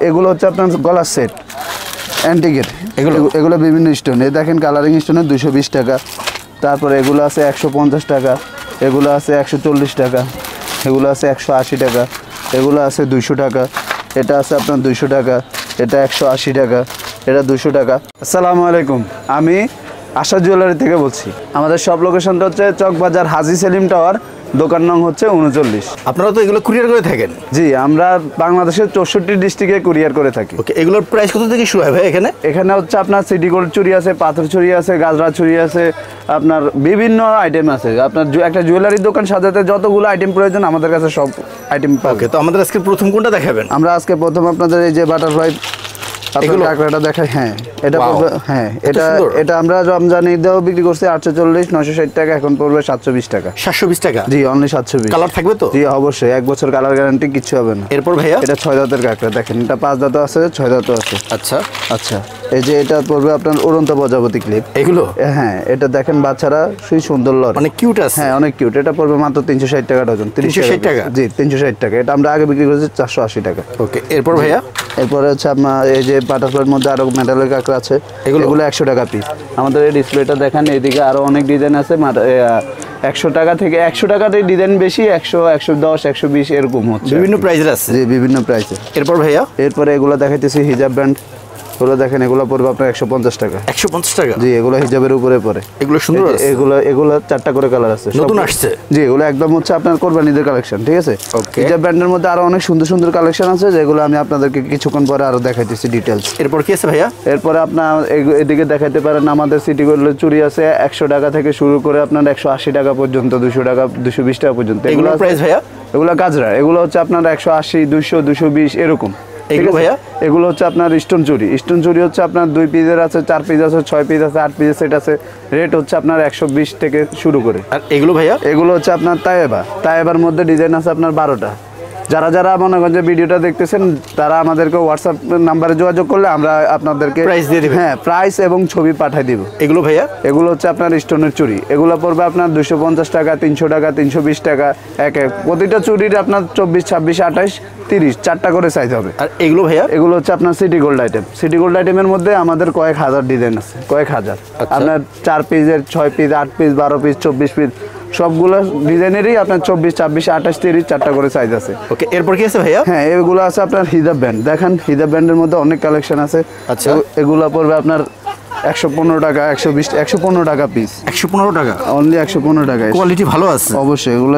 এগুলো হচ্ছে আপনার গলার সেট অ্যান্টিকের, এগুলো বিভিন্ন স্টোন। এই দেখেন কালারিং স্টোনের 220 টাকা। তারপরে এগুলো আছে 150 টাকা, এগুলো আছে 140 টাকা, এগুলো আছে 180 টাকা, এগুলো আছে 200 টাকা, এটা আছে আপনার 200 টাকা, এটা 180 টাকা, এটা 200 টাকা। আসসালামু আলাইকুম, আমি আশা জুয়েলারি থেকে বলছি। আমাদের সব লোকেশনটা হচ্ছে চকবাজার হাজি সেলিম টাওয়ার, দোকান নং হচ্ছে 39। আপনারা তো এগুলো কুরিয়ার করে থাকেন? জি, আমরা বাংলাদেশের 64 ডিস্ট্রিক্টে কুরিয়ার করে থাকি। ওকে, এগুলোর প্রাইস কত থেকে শুরু হয় ভাই এখানে? এখানে হচ্ছে আপনার সিটি গোল্ড চুড়ি আছে, পাথর চুড়ি আছে, গাজরা চুড়ি আছে, আপনার বিভিন্ন আইটেম আছে। আপনার একটা জুয়েলারির দোকান সাজাতে যতগুলো আইটেম প্রয়োজন আমাদের কাছে সব আইটেম পাবে। ওকে, তো আমাদের আজকে প্রথম কোনটা দেখাবেন? আমরা আজকে প্রথম আপনাদের এই যে বাটারফ্লাই কাঁকড়াটা দেখাই। হ্যাঁ, এটা পড়বে, হ্যাঁ এটা আমরা রমজান ঈদেও বিক্রি করছি 840, 960 টাকা, এখন পড়বে 720 টাকা। 720 টাকা? জি, অনলি 720। কালার থাকবে তো? জি অবশ্যই, 1 বছর কালার গ্যারান্টি, কিচ্ছু হবে না। এরপর ভাইয়া এটা 6 দাঁতের কাঁকড়া, দেখেন এটা 5 দাঁতও আছে, 6 দাঁতও আছে। আচ্ছা আচ্ছা, এই যে এটা পড়বে আপনার উড়ন্ত প্রজাপতি ক্লিপ। এগুলো হ্যাঁ, এটা দেখেন বাচ্চারা সুই সুন্দর লড়ে, অনেক কিউট আছে। হ্যাঁ অনেক কিউট। এটা পড়বে মাত্র 360 টাকা ডজন। 360 টাকা? জি 360 টাকা। এটা আমরা আগে বিক্রি করেছি 480 টাকা। ওকে, এরপর ভাইয়া? এরপরে হচ্ছে আপনার এই যে বাটারফ্লাইয়ের মধ্যে আরো মেটালের কাঁকড়া আছে, এগুলো 100 টাকা পিস। আমাদের এই ডিসপ্লেটা দেখেন, এদিকে আরো অনেক ডিজাইন আছে। 100 টাকা থেকে 100 টাকাতে ডিজাইন বেশি, 100, 110, 120 এরকম হচ্ছে, বিভিন্ন প্রাইসের আছে। জি বিভিন্ন প্রাইসে। এরপর ভাইয়া? এরপরে এগুলো দেখাইতেছি হিজাব ব্যান্ড, এগুলো দেখেন, এগুলো পড়বে আপনার 150 টাকা। 150 টাকা? জি, এগুলো হিজাবের উপরে পড়ে। এগুলো সুন্দর আছে। এগুলো 4টা করে কালার আছে, নতুন আসছে। জি, এগুলো একদম হচ্ছে আপনার কোরবানিদের কালেকশন, ঠিক আছে। হিজাব ব্র্যান্ডের মধ্যে আরো অনেক সুন্দর সুন্দর কালেকশন আছে, যেগুলো আমি আপনাদেরকে কিছুক্ষণ পরে আরো দেখাইতেছি ডিটেইলস। এরপর কি আছে ভাইয়া? এরপরে আপনার এদিকে দেখাইতে পারেন, আমাদের সিটি গোল্ডের চুড়ি আছে 100 টাকা থেকে শুরু করে আপনার 180 টাকা পর্যন্ত, 200 টাকা, 220 টাকা পর্যন্ত। এগুলো প্রাইস ভাইয়া? এগুলো গাজরা, এগুলো হচ্ছে আপনার 180, 200, 220 এরকম। এগুলো ভাইয়া? এগুলো হচ্ছে আপনার স্টোন চুড়ি। স্টোন চুড়ি হচ্ছে আপনার 2 পিসের আছে, 4 পিস আছে, 6 পিস আছে, 8 পিসের সেট আছে। রেট হচ্ছে আপনার 120 থেকে শুরু করে। আর এগুলো ভাইয়া? এগুলো হচ্ছে আপনার তায়েবার মধ্যে ডিজাইন আছে আপনার 12টা। যারা মনে করেন যে ভিডিওটা দেখতেছেন, তারা আমাদেরকে হোয়াটসঅ্যাপ নাম্বারে যোগাযোগ করলে আমরা আপনাদেরকে প্রাইস দিয়ে দিব। হ্যাঁ, প্রাইস এবং ছবি পাঠিয়ে দিব। এগুলো ভাইয়া? এগুলো হচ্ছে আপনার স্টোনের চুড়ি। এগুলো পড়বে আপনার 250 টাকা, 300 টাকা, 320 টাকা। প্রতিটা চুড়ির আপনার 24, 26, 28, 30 4টা করে সাইজ হবে। আর এগুলো ভাইয়া? এগুলো হচ্ছে আপনার city gold item. City gold আইটেমের মধ্যে আমাদের কয়েক হাজার ডিজাইন আছে, কয়েক হাজার। আপনার 4 পিসের, 6 পিস, 8 পিস, 12 পিস, 24 পিস, সবগুলো ডিজাইনেরই আপনার 24, 26, 28, 30 4টা করে সাইজ আছে। ওকে, এরপর কি আছে ভাইয়া? হ্যাঁ, এগুলো আছে আপনার হিজাব ব্যান্ড। দেখেন, হিজাব ব্যান্ডের মধ্যে অনেক কালেকশন আছে। আচ্ছা, এগুলো পড়বে আপনার 115 টাকা, 120, 115 টাকা পিস। 115 টাকা? অনলি 115 টাকা। কোয়ালিটি ভালো আছে অবশ্যই। এগুলো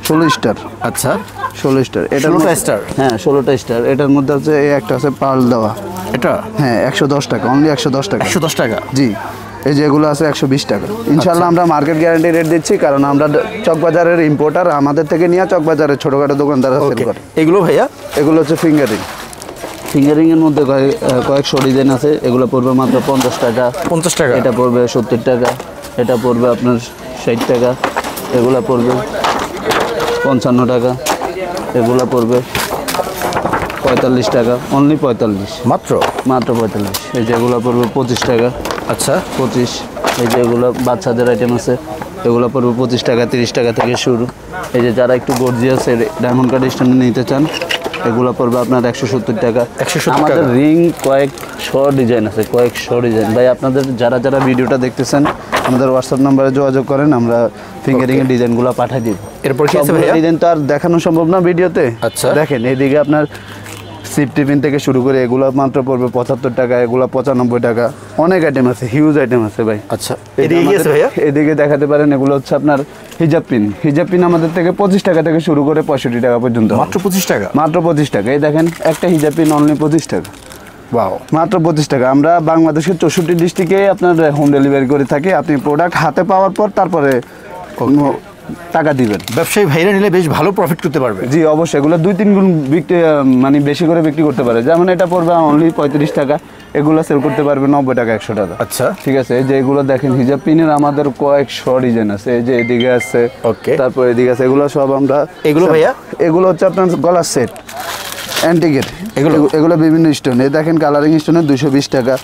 16 স্টার। আচ্ছা, 16 স্টার। এটা 16টা স্টার? হ্যাঁ 16টা স্টার। এটার মধ্যে হচ্ছে এই একটা আছে পার্ল দেওয়া, এটা হ্যাঁ 110 টাকা, অনলি 110 টাকা। 110 টাকা? জি। এই যে এগুলো আছে 120 টাকা। ইনশাল্লাহ আমরা মার্কেট গ্যারান্টি রেট দিচ্ছি, কারণ আমরা চকবাজারের ইম্পোর্টার। আমাদের থেকে নিয়ে চকবাজারের ছোটখাটো দোকানদাররা সেল করে। এগুলো ভাইয়া? এগুলো হচ্ছে ফিঙ্গারিংয়ের মধ্যে কয়েকশো ডিজাইন আছে। এগুলো পড়বে মাত্র 50 টাকা। 50 টাকা? এটা পড়বে 70 টাকা, এটা পড়বে আপনার 60 টাকা, এগুলো পড়বে 55 টাকা, এগুলো পড়বে 45 টাকা, অনলি 45, মাত্র 45। এই যেগুলো পড়বে 25 টাকা। আচ্ছা, 25। এই যে এগুলো বাচ্চাদের আইটেম আছে, এগুলো পড়বে 25 টাকা, 30 টাকা থেকে শুরু। এই যে যারা একটু গর্জিয়াস ডায়মন্ড কাট স্টোনে নিতে চান, এগুলো পড়বে আপনার 170 টাকা। 170 টাকা। আমাদের রিং কয়েকশো ডিজাইন আছে, কয়েকশো ডিজাইন। ভাই, আপনাদের যারা ভিডিওটা দেখতেছেন, আমাদের হোয়াটসঅ্যাপ নাম্বারে যোগাযোগ করেন, আমরা ফিঙ্গারিং এর ডিজাইনগুলো পাঠিয়ে দিব। এরপর কি আছে ভাইয়া? ডিজাইন তো আর দেখানো সম্ভব না ভিডিওতে। আচ্ছা, দেখেন এইদিকে আপনার সিপ টিফিন থেকে শুরু করে এগুলো মাত্র পড়বে 75 টাকা, এগুলো 95 টাকা। অনেক আইটেম আছে, হিউজ আইটেম আছে ভাই। আচ্ছা, এদিকে দেখাতে পারেন, এগুলো হচ্ছে আপনার হিজাব পিন আমাদের থেকে 25 টাকা থেকে শুরু করে 65 টাকা পর্যন্ত। মাত্র 25 টাকা? মাত্র 25 টাকা। এই দেখেন একটা হিজাব পিন অনলি 25 টাকা। ওয়াও, মাত্র 25 টাকা। আমরা বাংলাদেশের 64 ডিস্ট্রিক্টে আপনার হোম ডেলিভারি করে থাকি। আপনি প্রোডাক্ট হাতে পাওয়ার পর তারপরে টাকা দিবেন। ব্যবসায়ী ভাইরা নিলে বেশ ভালো প্রফিট করতে পারবে। জি অবশ্যই, এগুলো 2-3 গুণ মানে বেশি করে বিক্রি করতে পারে। যেমন এটা পড়বে অনলি 35 টাকা, এগুলো সেল করতে পারবে 90 টাকা, 100 টাকা। আচ্ছা, ঠিক আছে। এই যে এগুলো দেখেন, হিজাব পিনের আমাদের কয়েকশো ডিজাইন আছে। এই যে এদিকে আছে, ওকে, তারপর এদিকে আছে, এগুলো সব আমরা। এগুলো ভাইয়া? এগুলো হচ্ছে আপনার গলার সেট অ্যান্টিকের, এগুলো বিভিন্ন স্টোন। এই দেখেন কালারিং স্টোনের 220 টাকা।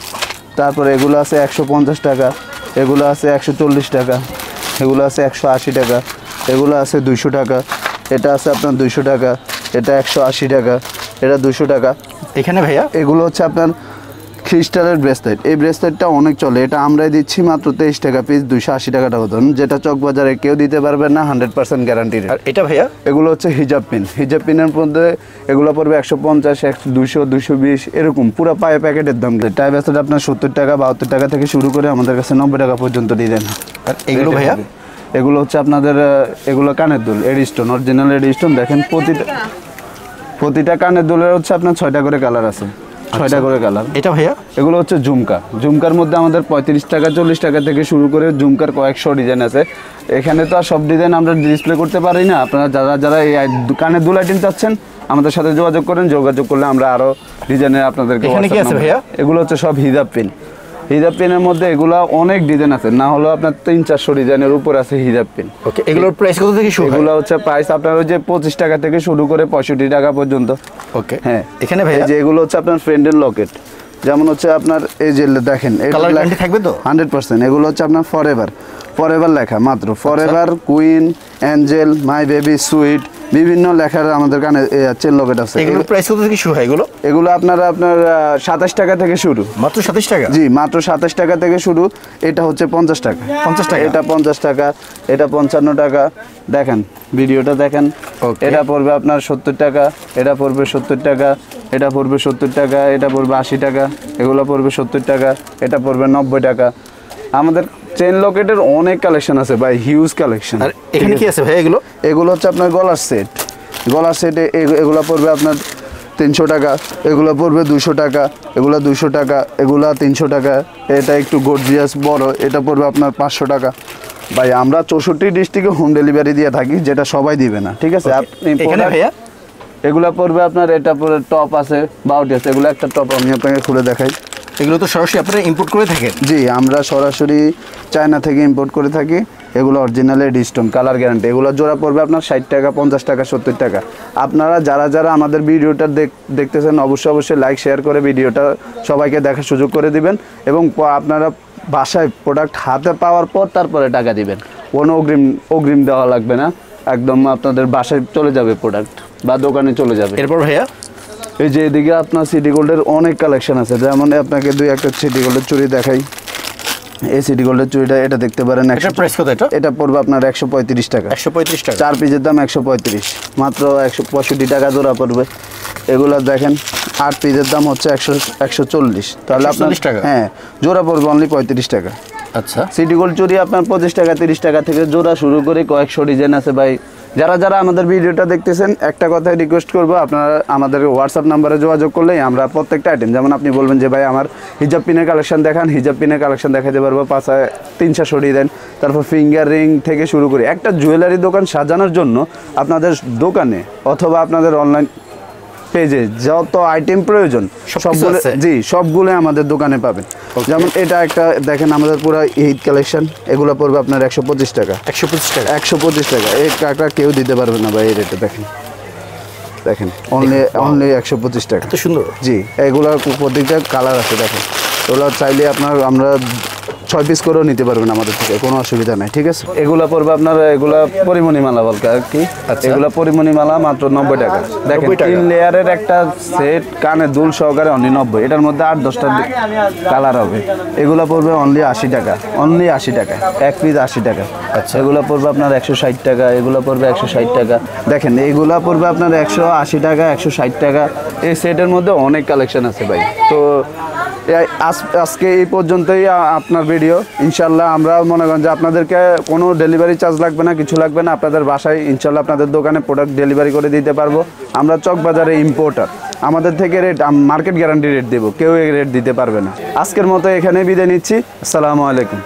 তারপরে এগুলো আছে 150 টাকা, এগুলো আছে 140 টাকা, এগুলো আছে 180 টাকা, এগুলো আছে 200 টাকা, এটা আছে আপনার 200 টাকা, এটা 180 টাকা, এটা 200 টাকা। এখানে ভাইয়া এগুলো হচ্ছে আপনার ক্রিস্টালের ব্রেসলেট। এই ব্রেসলেটটা অনেক চলে, এটা আমরাই দিচ্ছি মাত্র 23 টাকা পিস, 280 টাকা ওজন, যেটা চকবাজারে কেউ দিতে পারবে না, 100% গ্যারান্টি। আর এটা ভাইয়া এগুলো হচ্ছে হিজাব পিন। হিজাব পিনের মধ্যে এগুলো পড়বে 150, 200, 220 এরকম পুরো পায়ে প্যাকেটের দাম। টাই ব্রেসলেট আপনার 70 টাকা, 72 টাকা থেকে শুরু করে আমাদের কাছে 90 টাকা পর্যন্ত দিয়ে দেন। আর এগুলো ভাইয়া এগুলো হচ্ছে আপনাদের এগুলো কানের দুল এডিস্টোন, অরিজিনাল এডিস্টোন। দেখেন প্রতিটা কানের দুলের হচ্ছে আপনার 6টা করে কালার আছে, 6টা করে কালার। এটা ভাইয়া এগুলো হচ্ছে ঝুমকা। ঝুমকার মধ্যে আমাদের 35 টাকা, 40 টাকা থেকে শুরু করে ঝুমকার কয়েকশো ডিজাইন আছে। এখানে তো আর সব ডিজাইন আমরা ডিসপ্লে করতে পারি না। আপনারা যারা এই কানের দুল আইটেম চাচ্ছেন আমাদের সাথে যোগাযোগ করেন, যোগাযোগ করলে আমরা আরো ডিজাইনের আপনাদেরকে। এখানে কি আছে ভাইয়া? এগুলো হচ্ছে সব হিজাব পিন। হিজাব পিনের মধ্যে এগুলা অনেক ডিজাইন আছে, না হলো আপনার 300-400 ডিজাইনের উপর আছে হিজাব পিন। ওকে, এগুলোর প্রাইস কত থেকে শুরু? এগুলো হচ্ছে প্রাইস আপনার ওই যে 25 টাকা থেকে শুরু করে 65 টাকা পর্যন্ত। ওকে, হ্যাঁ। এখানে ভাইয়া যে এগুলো হচ্ছে আপনার ফ্রেন্ডের লকেট, যেমন হচ্ছে আপনার এই যে দেখেন কালার গ্যারান্টি থাকবে তো 100%। এগুলো হচ্ছে আপনার ফরএভার লেখা মাত্র, forever, queen, Angel, my baby, sweet, বিভিন্ন লেখার আমাদের কানে চেন লকেট আছে। এগুলোর প্রাইস কত থেকে শুরু হয়? এগুলো আপনার 27 টাকা থেকে শুরু। মাত্র 27 টাকা? জি, মাত্র 27 টাকা থেকে শুরু। এটা হচ্ছে 50 টাকা। 50 টাকা? এটা 50 টাকা, এটা 55 টাকা। দেখেন ভিডিওটা দেখেন। এটা পড়বে আপনার 70 টাকা, এটা পড়বে 70 টাকা, এটা পড়বে 70 টাকা, এটা পড়বে 80 টাকা, এগুলো পড়বে 70 টাকা, এটা পড়বে 90 টাকা। আমাদের চেন লকেটের অনেক কালেকশন আছে ভাই, হিউজ কালেকশন। আর এখানে কি আছে ভাই? এগুলো হচ্ছে আপনার গলার সেট। গলার সেটে এগুলো পড়বে আপনার 300 টাকা, এগুলো পড়বে 200 টাকা, এগুলো 200 টাকা, এগুলো 300 টাকা। এটা একটু গর্জিয়াস বড়, এটা পড়বে আপনার 500 টাকা। ভাই আমরা 64 ডিস্ট্রিক্টে হোম ডেলিভারি দিয়ে থাকি, যেটা সবাই দিবে না, ঠিক আছে? আপনি ভাইয়া এগুলো পড়বে আপনার, এটা পরে টপ আছে, বাউটি আছে। এগুলো একটা টপ আমি আপনাকে খুলে দেখাই। এগুলো তো সরাসরি আপনারা ইম্পোর্ট করে থাকেন? জি, আমরা সরাসরি চায়না থেকে ইম্পোর্ট করে থাকি। এগুলো অরিজিনাল এডিস্টোন, কালার গ্যারান্টি। এগুলো জোড়া পড়বে আপনার 60 টাকা, 50 টাকা, 70 টাকা। আপনারা যারা আমাদের ভিডিওটা দেখতেছেন অবশ্যই লাইক শেয়ার করে ভিডিওটা সবাইকে দেখার সুযোগ করে দিবেন, এবং আপনারা বাসায় প্রোডাক্ট হাতে পাওয়ার পর তারপরে টাকা দিবেন। কোনো অগ্রিম দেওয়া লাগবে না, একদম আপনাদের বাসায় চলে যাবে প্রোডাক্ট বা দোকানে চলে যাবে। এরপর ভাইয়া এই যে এদিকে আপনার সিটি গোল্ডের অনেক কালেকশন আছে, যেমন আপনাকে 2-1টা সিটি গোল্ডের চুড়ি দেখাই। এই সিটি গোল্ডের চুড়িটা এটা দেখতে পারেন। এটার প্রাইস কত? এটা পড়বে আপনার 135 টাকা। 135 টাকা? 4 পিসের দাম 135, মাত্র 165 টাকা জোড়া পড়বে। এগুলো দেখেন 8 পিসের দাম হচ্ছে 140, তাহলে আপনার হ্যাঁ জোড়া পড়বে অনলি 35 টাকা। আচ্ছা, সিটি গোল্ড চুড়ি আপনার 25 টাকা, 30 টাকা থেকে জোড়া শুরু করে কয়েকশো ডিজাইন আছে ভাই। যারা আমাদের ভিডিওটা দেখতেছেন একটা কথাই রিকোয়েস্ট করবো, আপনারা আমাদের হোয়াটসঅ্যাপ নাম্বারে যোগাযোগ করলেই আমরা প্রত্যেকটা আইটেম, যেমন আপনি বলবেন যে ভাই আমার হিজাব পিনের কালেকশন দেখান, হিজাব পিনের কালেকশন দেখাতে পারবো 300 ডিজাইন। তারপর ফিঙ্গার রিং থেকে শুরু করে একটা জুয়েলারি দোকান সাজানোর জন্য আপনাদের দোকানে অথবা আপনাদের অনলাইন পেজে যত আইটেম প্রয়োজন সবগুলো, জি সবগুলো আমাদের দোকানে পাবেন। যেমন এটা একটা দেখেন আমাদের পুরো ঈদ কালেকশন, এগুলো পড়বে আপনার 125 টাকা। 125 টাকা? 125 টাকা। এই কাটা কেউ দিতে পারবে না ভাই এই রেটে। দেখেন অনলি 125 টাকা। এত সুন্দর? জি, এগুলোর প্রত্যেকটা কালার আছে। দেখেন ওগুলো চাইলে আমরা 6 পিস করেও নিতে পারবেন আমাদের থেকে, কোনো অসুবিধা নাই, ঠিক আছে? এগুলা পড়বে আপনার, এগুলা পরিমণি মালা বলতে আর কি। এগুলা পরিমণি মালা মাত্র 90 টাকা। দেখেন 3 লেয়ারের একটা সেট, কানে দুল সহকারে অনলি 90। এটার মধ্যে 8-10টা কালার হবে। এগুলা পড়বে অনলি 80 টাকা, অনলি 80 টাকা, 1 পিস 80 টাকা। আচ্ছা, এগুলো পড়বে আপনার 160 টাকা, এগুলো পড়বে 160 টাকা। দেখেন এইগুলা পড়বে আপনার 180 টাকা, 160 টাকা। এই সেটের মধ্যে অনেক কালেকশন আছে ভাই। তো আজকে এই পর্যন্তই আপনার ভিডিও। ইনশাল্লাহ আমরা মনে করেন যে আপনাদেরকে কোনো ডেলিভারি চার্জ লাগবে না, কিছু লাগবে না। আপনাদের বাসায় ইনশাল্লাহ আপনাদের দোকানে প্রোডাক্ট ডেলিভারি করে দিতে পারবো। আমরা চকবাজারে ইম্পোর্টার, আমাদের থেকে রেট মার্কেট গ্যারান্টি রেট দেবো, কেউ এই রেট দিতে পারবে না। আজকের মতো এখানে বিদায় নিচ্ছি। আসসালামু আলাইকুম।